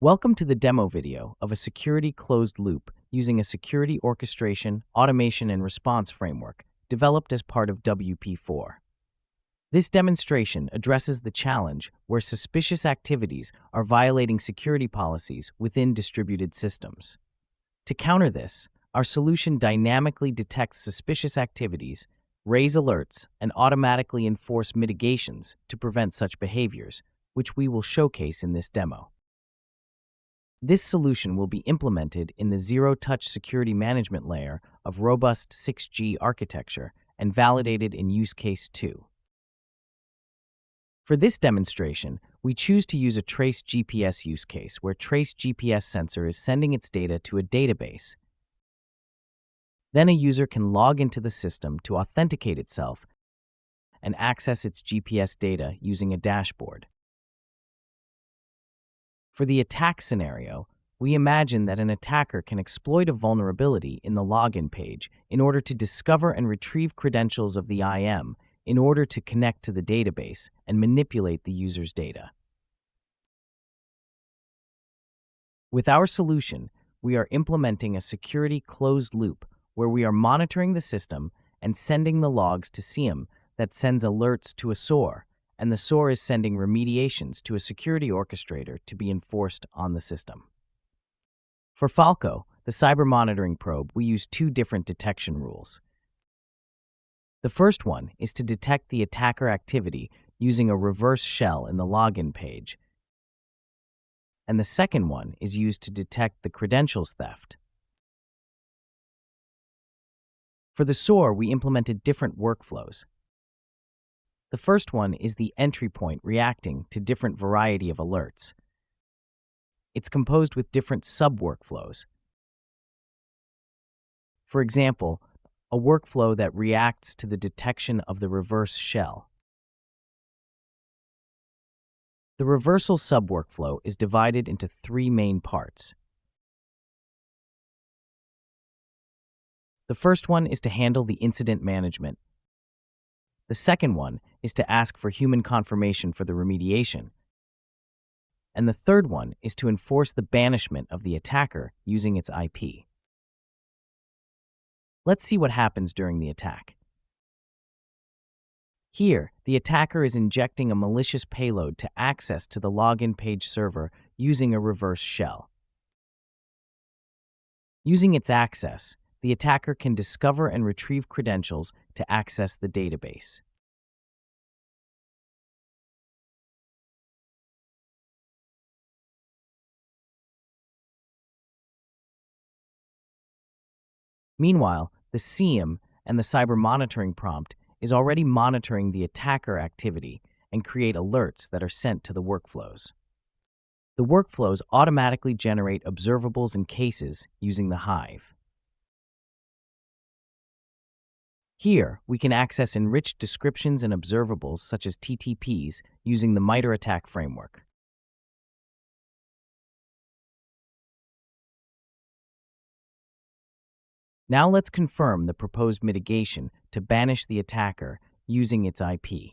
Welcome to the demo video of a security closed loop using a security orchestration, automation, and response framework developed as part of WP4. This demonstration addresses the challenge where suspicious activities are violating security policies within distributed systems. To counter this, our solution dynamically detects suspicious activities, raise alerts, and automatically enforce mitigations to prevent such behaviors, which we will showcase in this demo. This solution will be implemented in the zero-touch security management layer of robust 6G architecture and validated in use case 2. For this demonstration, we choose to use a trace GPS use case where trace GPS sensor is sending its data to a database. Then a user can log into the system to authenticate itself and access its GPS data using a dashboard. For the attack scenario, we imagine that an attacker can exploit a vulnerability in the login page in order to discover and retrieve credentials of the IM in order to connect to the database and manipulate the user's data. With our solution, we are implementing a security closed loop where we are monitoring the system and sending the logs to SIEM that sends alerts to a SOAR, and the SOAR is sending remediations to a security orchestrator to be enforced on the system. For Falco, the cyber monitoring probe, we use two different detection rules. The first one is to detect the attacker activity using a reverse shell in the login page, and the second one is used to detect the credentials theft. For the SOAR, we implemented different workflows. The first one is the entry point reacting to different variety of alerts. It's composed with different sub-workflows. For example, a workflow that reacts to the detection of the reverse shell. The reversal sub-workflow is divided into three main parts. The first one is to handle the incident management. The second one is to ask for human confirmation for the remediation. And the third one is to enforce the banishment of the attacker using its IP. Let's see what happens during the attack. Here, the attacker is injecting a malicious payload to access to the login page server using a reverse shell. Using its access, the attacker can discover and retrieve credentials to access the database. Meanwhile, the SIEM and the cyber monitoring prompt is already monitoring the attacker activity and create alerts that are sent to the workflows. The workflows automatically generate observables and cases using the Hive. Here, we can access enriched descriptions and observables such as TTPs using the MITRE ATT&CK framework. Now let's confirm the proposed mitigation to banish the attacker using its IP.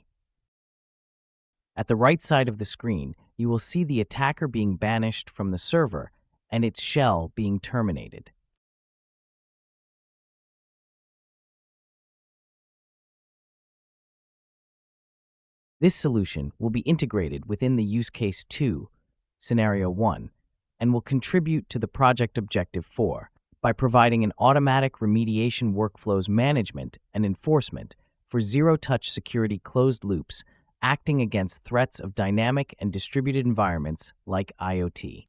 At the right side of the screen, you will see the attacker being banished from the server and its shell being terminated. This solution will be integrated within the use case 2, scenario 1, and will contribute to the project objective 4 by providing an automatic remediation workflows management and enforcement for zero-touch security closed loops acting against threats of dynamic and distributed environments like IoT.